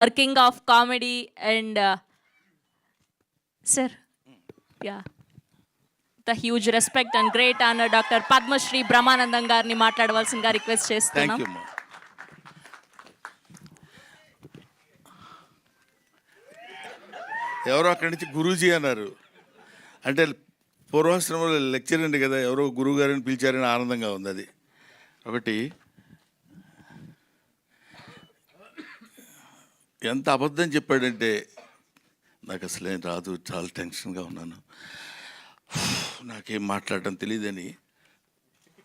king of comedy and sir, yeah, the huge respect and great honor Dr. Padma Shri Brahmanandam గారిని మాట్లాడవలసిందిగా request చేస్తున్నాం. Thank you అమ్మా. ఎవరో అక్కడి నుంచి గురూజీ అన్నారు. అంటే పూర్వాశ్రమంలో లెక్చర్ అండి కదా, ఎవరో గురువు గారిని పిలిచారని ఆనందంగా ఉంది. అది ఒకటి. ఎంత అబద్ధం చెప్పాడంటే నాకు అసలేం రాదు, చాలా టెన్షన్గా ఉన్నాను, నాకేం మాట్లాడటం తెలియదని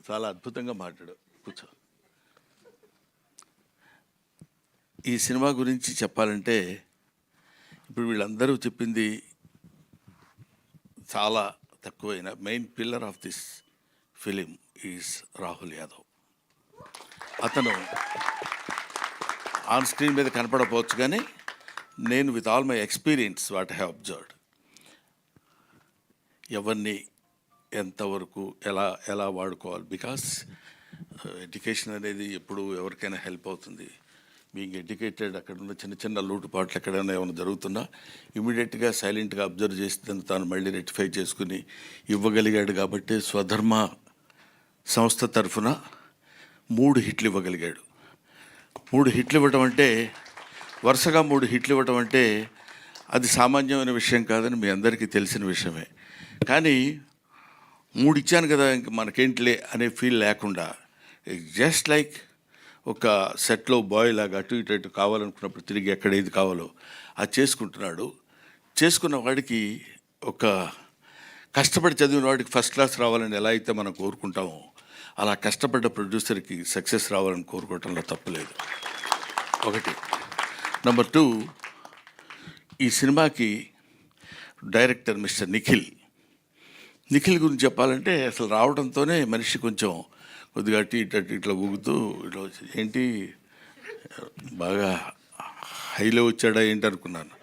చాలా అద్భుతంగా మాట్లాడు. కూర్చో. ఈ సినిమా గురించి చెప్పాలంటే ఇప్పుడు వీళ్ళందరూ చెప్పింది చాలా తక్కువైన main pillar of this film is Rahul Yadav. అతను ఆన్ స్క్రీన్ మీద కనపడకపోవచ్చు, కానీ నేను with all my experience what I have observed, ఎవరిని ఎంతవరకు ఎలా వాడుకోవాలి. బికాస్ ఎడ్యుకేషన్ అనేది ఎప్పుడు ఎవరికైనా హెల్ప్ అవుతుంది. బీయింగ్ ఎడ్యుకేటెడ్, అక్కడ ఉన్న చిన్న చిన్న లోటుపాట్లు ఎక్కడైనా ఏమైనా జరుగుతున్నా ఇమీడియట్గా సైలెంట్గా అబ్జర్వ్ చేసి దాన్ని తాను మళ్ళీ రెక్టిఫై చేసుకుని ఇవ్వగలిగాడు. కాబట్టి స్వధర్మ సంస్థ తరఫున 3 హిట్లు ఇవ్వగలిగాడు. 3 హిట్లు ఇవ్వటం అంటే, వరుసగా 3 హిట్లు ఇవ్వటం అంటే అది సామాన్యమైన విషయం కాదని మీ అందరికీ తెలిసిన విషయమే. కానీ 3 ఇచ్చాను కదా ఇంక మనకేంటిలే అనే ఫీల్ లేకుండా, జస్ట్ లైక్ ఒక సెట్లో బాయ్ లాగా అటు ఇటు కావాలనుకున్నప్పుడు తిరిగి ఎక్కడ ఏది కావాలో అది చేసుకుంటున్నాడు. చేసుకున్న వాడికి, ఒక కష్టపడి చదివిన వాడికి ఫస్ట్ క్లాస్ రావాలని ఎలా అయితే మనం కోరుకుంటామో, అలా కష్టపడ్డ ప్రొడ్యూసర్కి సక్సెస్ రావాలని కోరుకోవటంలో తప్పులేదు. ఒకటి. నెంబర్ 2, ఈ సినిమాకి డైరెక్టర్ మిస్టర్ నిఖిల్ గురించి చెప్పాలంటే, అసలు రావడంతోనే మనిషి కొంచెం కొద్దిగా అటు ఇట్లా ఊగుతూ ఇట్లా ఏంటి బాగా హైలో వచ్చాడా ఏంటి అనుకున్నాను.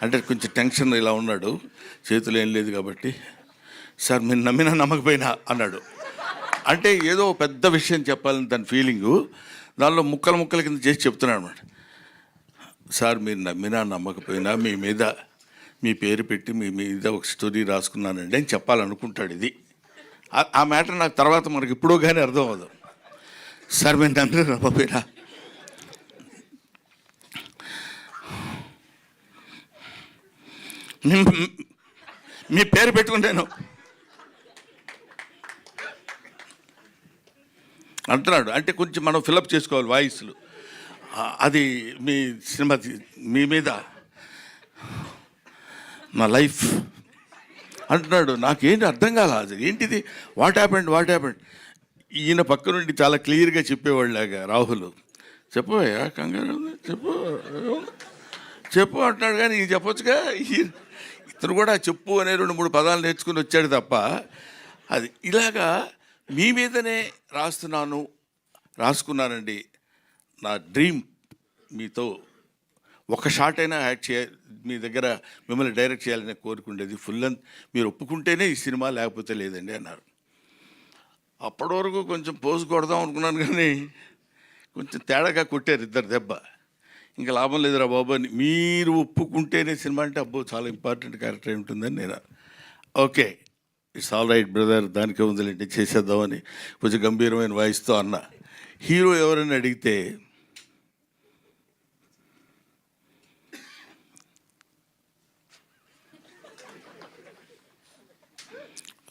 అంటే కొంచెం టెన్షన్ ఇలా ఉన్నాడు, చేతులు ఏం లేదు కాబట్టి, సార్ మీరు నమ్మినా నమ్మకపోయినా అన్నాడు. అంటే ఏదో పెద్ద విషయం చెప్పాలని తన ఫీలింగు, దానిలో ముక్కల కింద చేసి చెప్తున్నాడు అనమాట. సార్ మీరు నమ్మినా నమ్మకపోయినా మీ పేరు పెట్టి మీ మీద ఒక స్టోరీ రాసుకున్నానండి అని చెప్పాలనుకుంటాడు. ఇది ఆ మ్యాటర్ నాకు తర్వాత మనకి ఇప్పుడు కానీ అర్థం అవ్వదు. సార్ మీరు నమ్మినా నమ్మకపోయినా మీ పేరు పెట్టుకున్నాను అంటున్నాడు. అంటే కొంచెం మనం ఫిలప్ చేసుకోవాలి వాయిస్లు. అది మీ సినిమా మీ మీద నా లైఫ్ అంటున్నాడు. నాకేంటి అర్థం కాల, అది ఏంటిది, వాట్ హ్యాపెండ్. ఈయన పక్క నుండి చాలా క్లియర్గా చెప్పేవాళ్ళలాగా రాహుల్, చెప్పవయ్యా కంగారు చెప్పు అంటున్నాడు. కానీ ఈయన చెప్పొచ్చుగా, ఇతను కూడా చెప్పు అనే 2-3 పదాలు నేర్చుకుని వచ్చాడు తప్ప, అది ఇలాగా మీ మీదనే రాసుకున్నానండి. నా డ్రీమ్ మీతో ఒక షాట్ అయినా యాడ్ మీ దగ్గర మిమ్మల్ని డైరెక్ట్ చేయాలని కోరుకుండేది. ఫుల్ లెంత్ మీరు ఒప్పుకుంటేనే ఈ సినిమా, లేకపోతే లేదండి అన్నారు. అప్పటి వరకు కొంచెం పోజు కొడదాం అనుకున్నాను, కానీ కొంచెం తేడాగా కొట్టారు ఇద్దరు దెబ్బ. ఇంకా లాభం లేదురా బాబు అని, మీరు ఒప్పుకుంటేనే సినిమా అంటే అబ్బో చాలా ఇంపార్టెంట్ క్యారెక్టర్ ఉంటుందని నేను, okay it's all right brother, దానికే ఉందిలేండి చేసేద్దామని కొంచెం గంభీరమైన వాయిస్తో అన్న. హీరో ఎవరైనా అడిగితే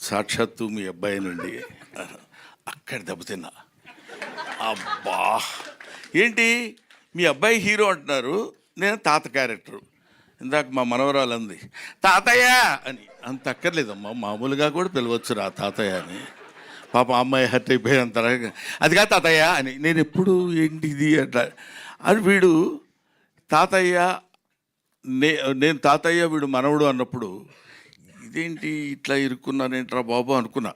సాక్షాత్తు మీ అబ్బాయినండి. అక్కడ దెబ్బతిన్నా. అబ్బా ఏంటి మీ అబ్బాయి హీరో అంటున్నారు, నేను తాత క్యారెక్టరు. ఇందాక మా మనవరాలు అంది తాతయ్య అని. అంత అక్కర్లేదమ్మా, మామూలుగా కూడా పిలవచ్చు రా తాతయ్య అని. పాప అమ్మాయి హర్ట్ అయిపోయి అంత అది కాదు తాతయ్య అని. నేను ఎప్పుడు ఏంటిది అట్లా అని, వీడు తాతయ్య నేను తాతయ్య వీడు మనవడు అన్నప్పుడు ఇదేంటి ఇట్లా ఇరుక్కున్నానేంట్రా బాబు అనుకున్నా.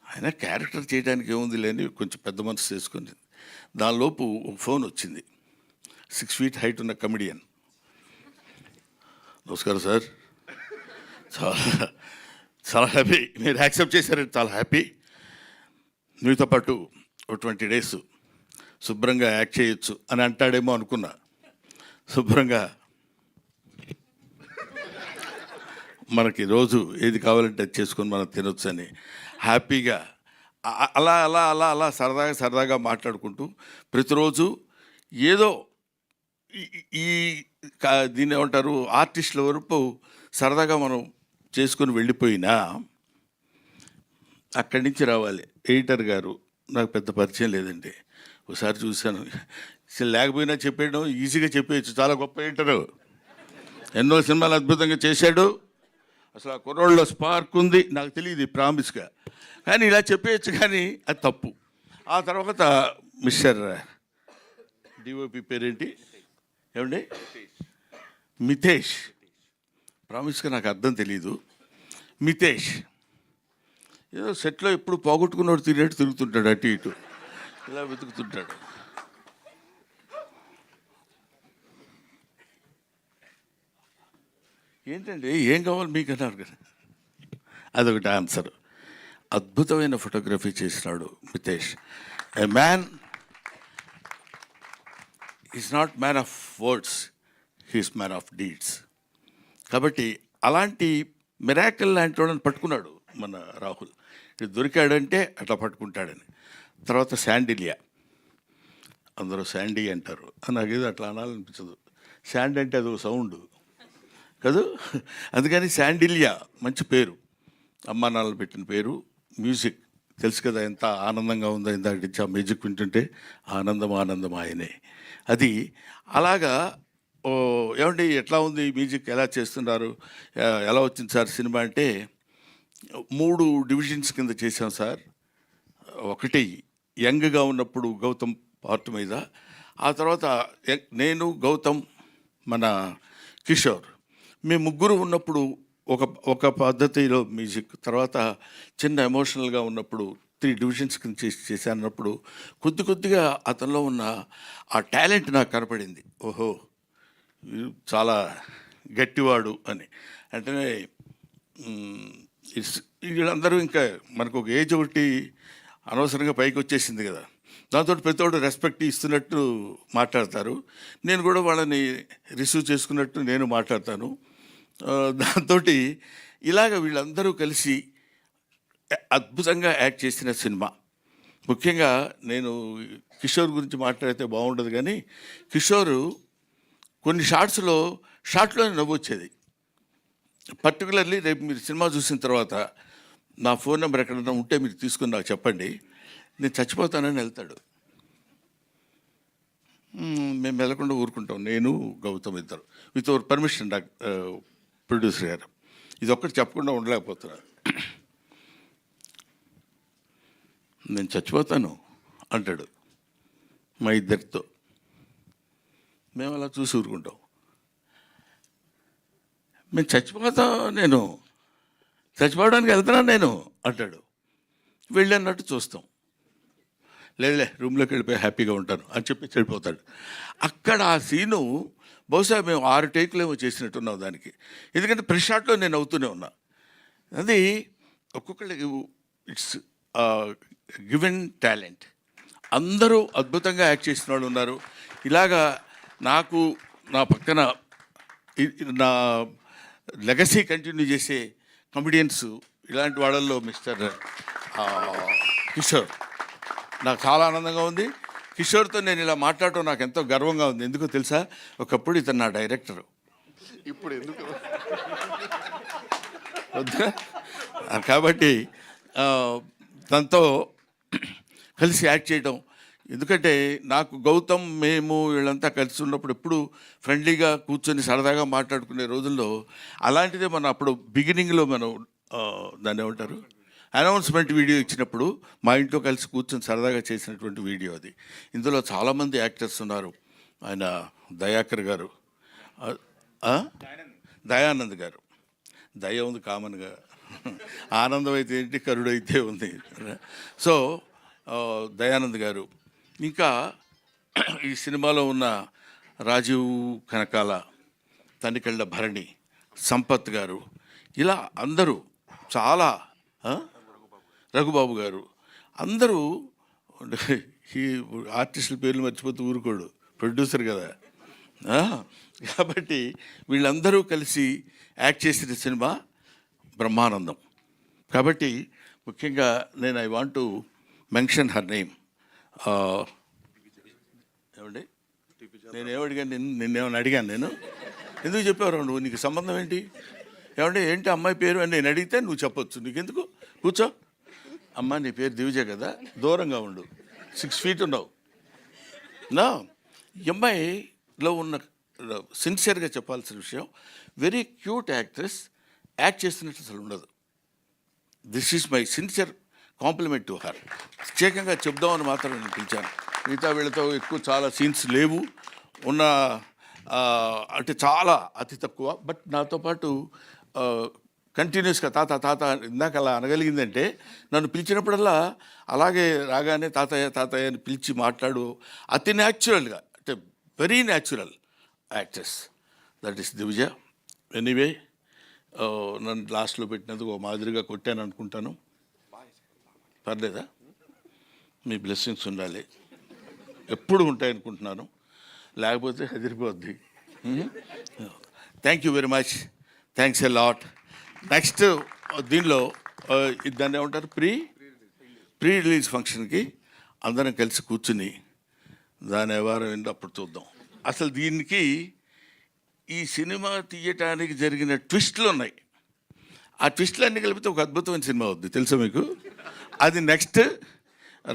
ఆయన క్యారెక్టర్ చేయడానికి ఏముంది లేని కొంచెం పెద్ద మనసు చేసుకుని, దానిలోపు ఒక ఫోన్ వచ్చింది. 6 feet హైట్ ఉన్న కమెడియన్. నమస్కారం సార్, చాలా హ్యాపీ మీరు యాక్సెప్ట్ చేశారంటే చాలా హ్యాపీ. మీతో పాటు ఒక 20 days శుభ్రంగా యాక్ట్ చేయొచ్చు అని అంటాడేమో అనుకున్నా. శుభ్రంగా మనకి రోజు ఏది కావాలంటే అది చేసుకొని మనం తినొచ్చని హ్యాపీగా అలా అలా అలా అలా సరదాగా సరదాగా మాట్లాడుకుంటూ ప్రతిరోజు ఏదో ఈ దీన్ని ఏమంటారు ఆర్టిస్టుల వరకు సరదాగా మనం చేసుకొని వెళ్ళిపోయినా అక్కడి నుంచి రావాలి. ఎడిటర్ గారు నాకు పెద్ద పరిచయం లేదండి. ఒకసారి చూశాను, అసలు లేకపోయినా చెప్పేయడం ఈజీగా చెప్పేయచ్చు. చాలా గొప్ప ఎడిటరు, ఎన్నో సినిమాలు అద్భుతంగా చేశాడు. అసలు ఆ కుర్రోళ్ళలో స్పార్క్ ఉంది, నాకు తెలియదు ప్రామిస్గా, కానీ ఇలా చెప్పేయచ్చు, కానీ అది తప్పు. ఆ తర్వాత మిస్టర్ డిఓపి పేరేంటి ఏమండి, మితేష్. ప్రామిస్గా నాకు అర్థం తెలీదు. మితేష్ ఏదో సెట్లో ఎప్పుడు పోగొట్టుకున్నవాడు తిరిగేట్టు తిరుగుతుంటాడు, అటు ఇటు ఇలా వెతుకుతుంటాడు. ఏంటండి ఏం కావాలి మీకు అన్నారు కదా, అదొకటి ఆన్సర్. అద్భుతమైన ఫోటోగ్రఫీ చేసినాడు Mitesh. A man is not man of words, he's man of deeds. కాబట్టి అలాంటి మిరాకిల్ లాంటి వాళ్ళని పట్టుకున్నాడు మన రాహుల్. ఇది దొరికాడంటే అట్లా పట్టుకుంటాడని. తర్వాత శాండిలియా, అందరూ శాండీ అంటారు, నాకేదో అట్లా అనాలనిపించదు. శాండ్ అంటే అది ఒక సౌండ్ కదా, అందుకని శాండిలియా మంచి పేరు, అమ్మా నాన్నలు పెట్టిన పేరు. మ్యూజిక్ తెలుసు కదా ఎంత ఆనందంగా ఉందో, ఇందాక నుంచి ఆ మ్యూజిక్ వింటుంటే ఆనందం ఆనందం ఆయనే. అది అలాగా. ఓ ఏమండి ఎట్లా ఉంది మ్యూజిక్, ఎలా చేస్తున్నారు, ఎలా వచ్చింది సార్ సినిమా అంటే 3 డివిజన్స్ కింద చేశాం సార్. ఒకటి యంగ్గా ఉన్నప్పుడు గౌతమ్ పార్ట్ మీద, ఆ తర్వాత నేను గౌతమ్ మన కిషోర్, మేము ముగ్గురు ఉన్నప్పుడు ఒక పద్ధతిలో మ్యూజిక్, తర్వాత చిన్న ఎమోషనల్గా ఉన్నప్పుడు 3 డివిజన్స్ కింద చేశానప్పుడు కొద్దిగా అతనిలో ఉన్న ఆ టాలెంట్ నాకు కనపడింది. ఓహో చాలా గట్టివాడు అని. అంటే వీళ్ళందరూ ఇంకా మనకు ఒక ఏజ్ ఒకటి అనవసరంగా పైకి వచ్చేసింది కదా, దాంతో ప్రతి ఒక్కరు రెస్పెక్ట్ ఇస్తున్నట్టు మాట్లాడతారు. నేను కూడా వాళ్ళని రిసీవ్ చేసుకున్నట్టు నేను మాట్లాడతాను. దాంతో ఇలాగ వీళ్ళందరూ కలిసి అద్భుతంగా యాక్ట్ చేసిన సినిమా. ముఖ్యంగా నేను కిషోర్ గురించి మాట్లాడితే బాగుండదు, కానీ కిషోరు కొన్ని షార్ట్లోనే నవ్వు వచ్చేది. పర్టికులర్లీ రేపు మీరు సినిమా చూసిన తర్వాత నా ఫోన్ నెంబర్ ఎక్కడన్నా ఉంటే మీరు తీసుకుని నాకు చెప్పండి, నేను చచ్చిపోతానని వెళ్తాడు. మేము వెళ్లకుండా ఊరుకుంటాం, నేను గౌతమ్ ఇద్దరు, విత్ అవర్ పర్మిషన్. ప్రొడ్యూసర్ గారు ఇది ఒక్కటి చెప్పకుండా ఉండలేకపోతున్నారు. నేను చచ్చిపోతాను అంటాడు మా ఇద్దరితో. మేము అలా చూసి ఊరుకుంటాం. మేము చచ్చిపోతాం, నేను చచ్చిపోవడానికి వెళ్తున్నాను నేను అంటాడు. వెళ్ళన్నట్టు చూస్తాం. లేదులే రూమ్లోకి వెళ్ళిపోయి హ్యాపీగా ఉంటాను అని చెప్పి వెళ్ళిపోతాడు. అక్కడ ఆ సీను బహుశా మేము 6 టేకులు ఏమో చేసినట్టున్నాం దానికి, ఎందుకంటే ప్రెస్ షాట్లో నేను అవుతూనే ఉన్నా. అది ఒక్కొక్కళ్ళకి ఇట్స్ గివెన్ టాలెంట్. అందరూ అద్భుతంగా యాక్ట్ చేసిన వాళ్ళు ఉన్నారు. ఇలాగా నాకు నా పక్కన నా లెగసీ కంటిన్యూ చేసే కమెడియన్స్ ఇలాంటి వాళ్ళల్లో మిస్టర్ కిషోర్ నాకు చాలా ఆనందంగా ఉంది. కిషోర్తో నేను ఇలా మాట్లాడటం నాకు ఎంతో గర్వంగా ఉంది. ఎందుకో తెలుసా, ఒకప్పుడు ఇతను నా డైరెక్టరు, ఇప్పుడు ఎందుకు కాబట్టి తనతో కలిసి యాక్ట్ చేయడం. ఎందుకంటే నాకు గౌతమ్ మేము వీళ్ళంతా కలిసి ఉన్నప్పుడు ఎప్పుడు ఫ్రెండ్లీగా కూర్చొని సరదాగా మాట్లాడుకునే రోజుల్లో అలాంటిదే మనం అప్పుడు బిగినింగ్లో మనం దాన్ని ఏమంటారు అనౌన్స్మెంట్ వీడియో ఇచ్చినప్పుడు మా ఇంట్లో కలిసి కూర్చొని సరదాగా చేసినటువంటి వీడియో అది. ఇందులో చాలామంది యాక్టర్స్ ఉన్నారు. ఆయన దయాకర్ గారు, దయానంద్ గారు, దయ ఉంది కామన్గా, ఆనందం అయితే ఏంటి కరుడైతే ఉంది. సో దయానంద్ గారు, ఇంకా ఈ సినిమాలో ఉన్న రాజీవ్ కనకాల, తనికెళ్ళ భరణి, సంపత్ గారు, ఇలా అందరూ చాలా, రఘుబాబు గారు, అందరూ ఈ ఆర్టిస్టుల పేర్లు మర్చిపోతూ ఊరుకోడు, ప్రొడ్యూసర్ కదా. కాబట్టి వీళ్ళందరూ కలిసి యాక్ట్ చేసిన సినిమా బ్రహ్మానందం. కాబట్టి ముఖ్యంగా నేను I want to mention her name. ఏమండి, నేను ఏమడిగాను, నిన్నేమని అడిగాను నేను? ఎందుకు చెప్పావు నువ్వు? నీకు సంబంధం ఏంటి? ఏమంటే ఏంటి అమ్మాయి పేరు అని నేను అడిగితే నువ్వు చెప్పొచ్చు, నీకెందుకు? కూర్చో. అమ్మ నీ పేరు దివిజ కదా, దూరంగా ఉండు, 6 feet ఉన్నావు. నా ఈ అమ్మాయిలో ఉన్న సిన్సియర్గా చెప్పాల్సిన విషయం, వెరీ క్యూట్ యాక్ట్రెస్, యాక్ట్ చేస్తున్నట్టు అసలు ఉండదు. This is my sincere compliment to her. ప్రత్యేకంగా చెప్దామని మాత్రం నేను పిలిచాను. మిగతా వీళ్ళతో ఎక్కువ చాలా సీన్స్ లేవు, ఉన్న అంటే చాలా అతి తక్కువ. బట్ నాతో పాటు కంటిన్యూస్గా తాత తాత ఇందాక అలా అనగలిగిందంటే, నన్ను పిలిచినప్పుడల్లా అలాగే రాగానే తాతయ్య తాతయ్య అని పిలిచి మాట్లాడు, అతి న్యాచురల్గా, అంటే very natural actress. That is Divija. Anyway, నన్ను లాస్ట్లో పెట్టినందుకు ఓ మాదిరిగా కొట్టాను అనుకుంటాను. పర్లేదా? మీ బ్లెస్సింగ్స్ ఉండాలి, ఎప్పుడు ఉంటాయనుకుంటున్నాను, లేకపోతే హెదిరిపోద్ది. Thank you very much, thanks a lot. Next దీనిలో దాన్ని ఏమంటారు, ప్రీ రిలీజ్ ఫంక్షన్కి అందరం కలిసి కూర్చుని దాని వ్యవహారం ఏంటో అప్పుడు చూద్దాం. అసలు దీనికి ఈ సినిమా తీయటానికి జరిగిన ట్విస్టులు ఉన్నాయి. ఆ ట్విస్టులు అన్నీ కలిపితే ఒక అద్భుతమైన సినిమా అవుద్ది, తెలుసా మీకు? అది నెక్స్ట్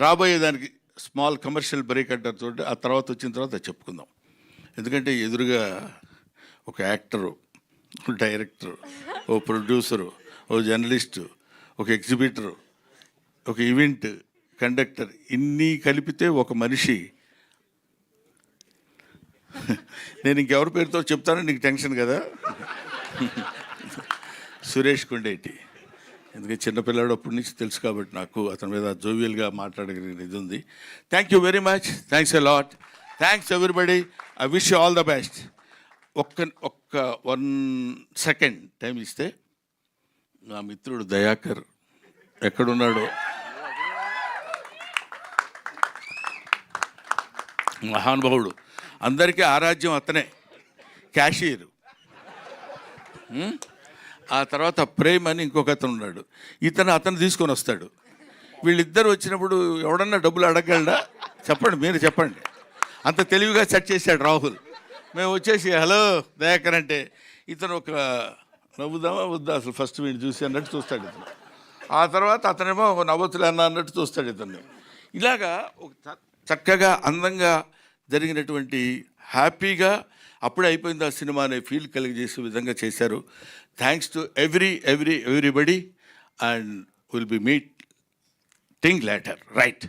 రాబోయేదానికి స్మాల్ కమర్షియల్ బ్రేక్ అంటారు చూడండి, ఆ తర్వాత వచ్చిన తర్వాత అది చెప్పుకుందాం. ఎందుకంటే ఎదురుగా ఒక యాక్టరు, డైరెక్టరు, ఓ ప్రొడ్యూసరు, ఓ జర్నలిస్టు, ఒక ఎగ్జిబిటరు, ఒక ఈవెంట్ కండక్టర్, ఇన్ని కలిపితే ఒక మనిషి. నేను ఇంకెవరి పేరుతో చెప్తానో నీకు టెన్షన్ కదా. సురేష్ కొండేటి. ఎందుకంటే చిన్నపిల్లాడు అప్పటి నుంచి తెలుసు కాబట్టి నాకు అతని మీద జోవియల్గా మాట్లాడగలిగిన ఇది ఉంది. Thank you very much, thanks a lot, thanks everybody. I wish you all the best. ఒక్క 1 second టైం ఇస్తే నా మిత్రుడు దయాకర్ ఎక్కడున్నాడో, మహానుభావుడు, అందరికీ ఆరాధ్యం అతనే, క్యాషియర్. ఆ తర్వాత ప్రేమ్ అని ఇంకొక అతను ఉన్నాడు, అతను తీసుకొని వస్తాడు. వీళ్ళిద్దరు వచ్చినప్పుడు ఎవడన్నా డబ్బులు అడగలడా? చెప్పండి, మీరు చెప్పండి. అంత తెలివిగా సెట్ చేశాడు రాహుల్. మేము వచ్చేసి హలో దయాకర్ అంటే ఇతను ఒక నవ్వుదామా వద్దా అసలు ఫస్ట్ వీడిని చూసి అన్నట్టు చూస్తాడు ఇతను. ఆ తర్వాత అతనేమో నవ్వుతులే అన్నట్టు చూస్తాడు ఇతన్ని. ఇలాగా ఒక చక్కగా అందంగా జరిగినటువంటి హ్యాపీగా అప్పుడే అయిపోయింది ఆ సినిమా అనే ఫీల్ కలిగజేసే విధంగా చేశారు. Thanks to everybody, and will be meeting later, right?